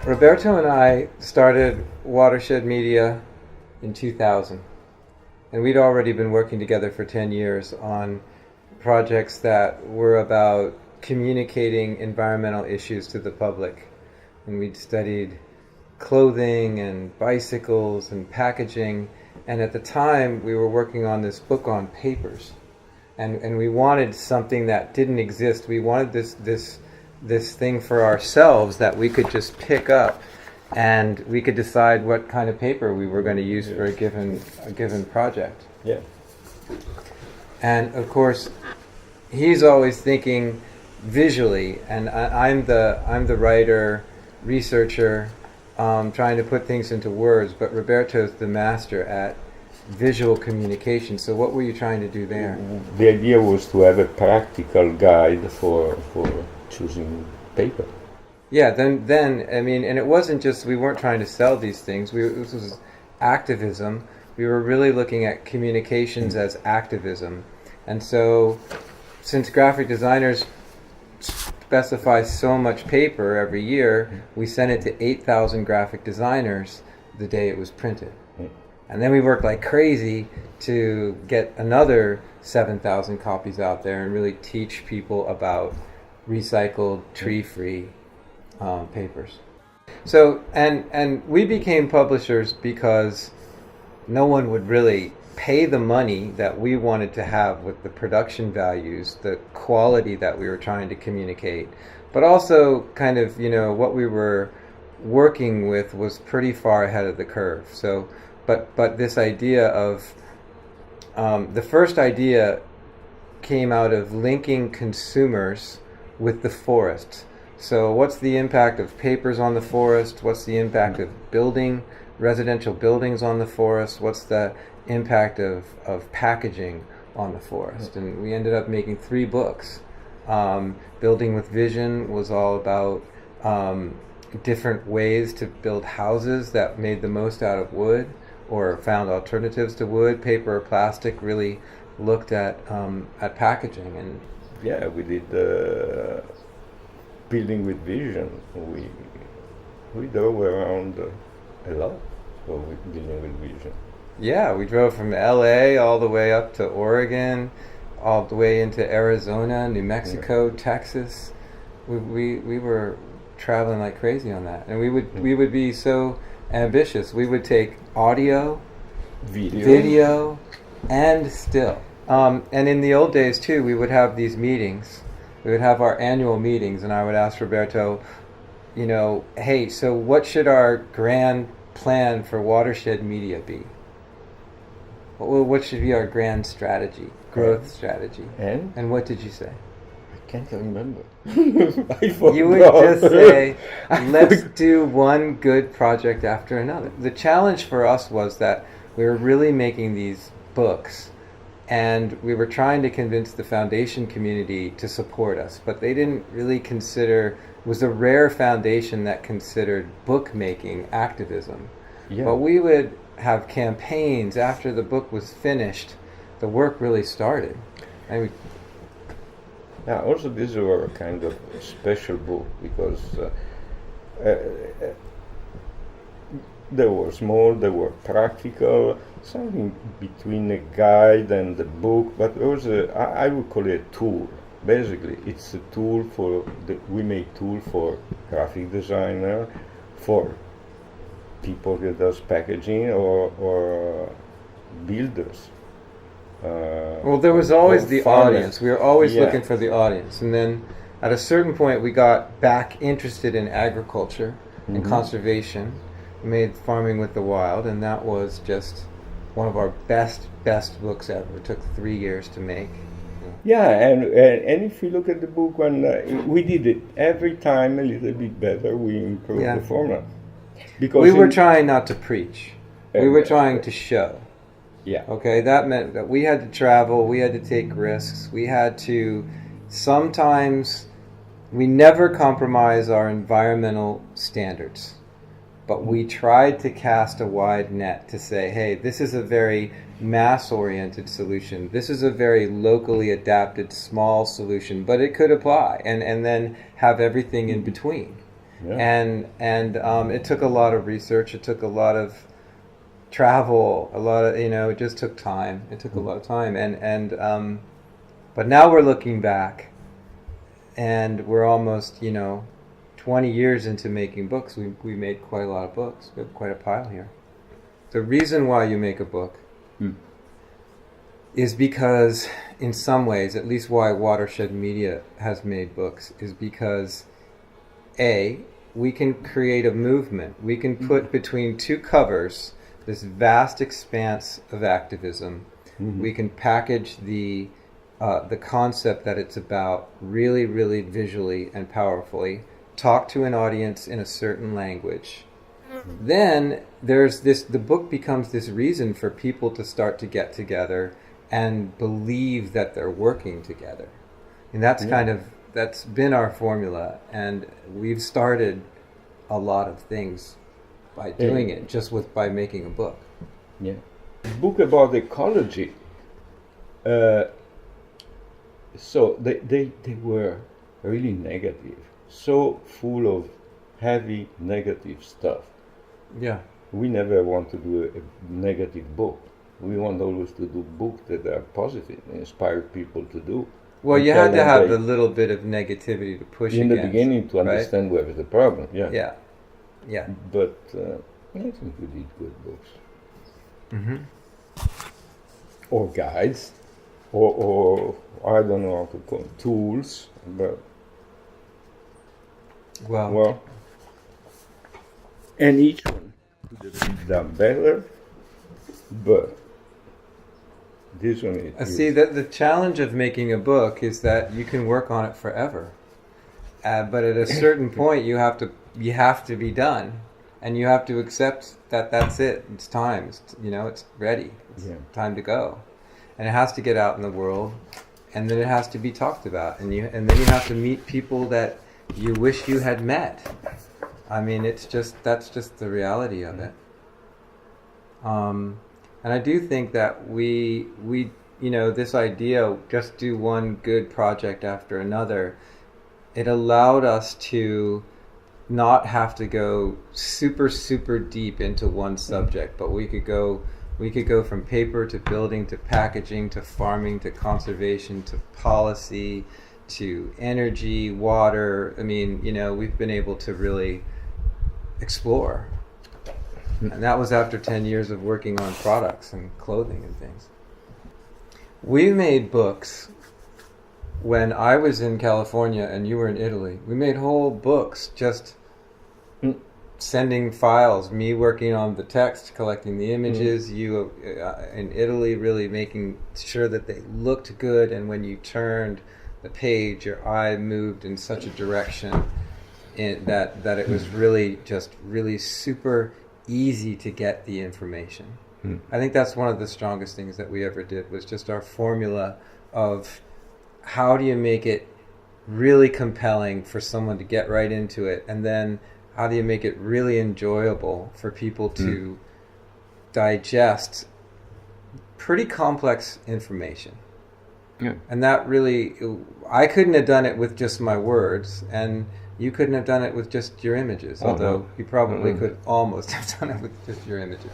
Roberto and I started Watershed Media in 2000, and we'd already been working together for 10 years on projects that were about communicating environmental issues to the public. And we'd studied clothing and bicycles and packaging, and at the time we were working on this book on papers. And we wanted something that didn't exist. We wanted this thing for ourselves that we could just pick up, and we could decide what kind of paper we were going to use for a given project. Yeah. And of course, he's always thinking visually, and I'm the writer, researcher, trying to put things into words. But Roberto's the master at visual communication. So what were you trying to do there? The idea was to have a practical guide for choosing paper. Yeah, then I mean, and it wasn't just, we weren't trying to sell these things. This was activism. We were really looking at communications as activism. And so, since graphic designers specify so much paper every year, we sent it to 8,000 graphic designers the day it was printed. And then we worked like crazy to get another 7,000 copies out there and really teach people about recycled, tree-free papers. So, and we became publishers because no one would really pay the money that we wanted to have with the production values, the quality that we were trying to communicate, but also kind of, what we were working with was pretty far ahead of the curve. So, but this idea of, the first idea came out of linking consumers with the forest. So what's the impact of papers on the forest? What's the impact of residential buildings on the forest? What's the impact of packaging on the forest? And we ended up making 3 books. Building with Vision was all about different ways to build houses that made the most out of wood or found alternatives to wood. Paper or plastic really looked at packaging. And yeah, we did Building with Vision. We drove around a lot for Building with Vision. Yeah, we drove from LA all the way up to Oregon, all the way into Arizona, New Mexico, Texas. We were traveling like crazy on that, and we would be so ambitious. We would take audio, video, and still. And in the old days too, we would have these meetings. We would have our annual meetings, and I would ask Roberto, hey, so what should our grand plan for Watershed Media be? What should be our grand strategy, growth strategy? And what did you say? I can't remember. I forgot. You would just say, let's do one good project after another. The challenge for us was that we were really making these books, and we were trying to convince the foundation community to support us, but they didn't really consider, it was a rare foundation that considered bookmaking activism. Yeah. But we would have campaigns after the book was finished. The work really started. Yeah, also these were a kind of special book because they were small, they were practical, something between a guide and the book, but also I would call it a tool. Basically, it's a tool we make tool for graphic designer, for people that does packaging or builders. Well, there was always the audience. We were always looking for the audience. And then at a certain point, we got back interested in agriculture and conservation. We made Farming with the Wild, and that was just one of our best books ever. It took 3 years to make. Yeah, and if you look at the book, when we did it every time a little bit better, we improved the format. Because we were trying not to preach. We were trying to show. Yeah. Okay, that meant that we had to travel, we had to take risks, we had to sometimes, we never compromise our environmental standards, but we tried to cast a wide net to say, hey, this is a very mass-oriented solution. This is a very locally adapted small solution, but it could apply, and then have everything in between. Yeah. And it took a lot of research. It took a lot of travel. A lot of it just took time. It took a lot of time. And but now we're looking back, and we're almost 20 years into making books. We made quite a lot of books. We have quite a pile here. The reason why you make a book is because, in some ways, at least why Watershed Media has made books, is because, A, we can create a movement. We can put between two covers this vast expanse of activism. We can package the concept that it's about really, really visually and powerfully, talk to an audience in a certain language. Then the book becomes this reason for people to start to get together and believe that they're working together. And that's been our formula, and we've started a lot of things by doing it, just by making a book. Yeah. Book about ecology. So they were really negative, so full of heavy negative stuff. Yeah. We never want to do a negative book. We want always to do books that are positive, inspire people to do. Well, you had to have a little bit of negativity to push in against, the beginning to understand where is the problem. Yeah. Yeah. Yeah. But I think we did good books. Or guides, or I don't know how to call them, tools, but well, and each one could have been done better, but this one is. See, the challenge of making a book is that you can work on it forever, but at a certain point you have to be done, and you have to accept that that's it. It's time. It's ready. It's time to go, and it has to get out in the world, and then it has to be talked about, and then you have to meet people that you wish you had met. I mean, that's just the reality of it. And I do think that we this idea, just do one good project after another, it allowed us to not have to go super, super deep into one subject, but we could go from paper to building to packaging to farming to conservation to policy to energy, water. I mean, we've been able to really explore. And that was after 10 years of working on products and clothing and things. We made books when I was in California and you were in Italy. We made whole books just sending files, me working on the text, collecting the images, you in Italy really making sure that they looked good, and when you turned the page, your eye moved in such a direction that it was really super easy to get the information. I think that's one of the strongest things that we ever did, was just our formula of how do you make it really compelling for someone to get right into it, and then how do you make it really enjoyable for people to digest pretty complex information. And that really, I couldn't have done it with just my words, and you couldn't have done it with just your images, although you probably could almost have done it with just your images.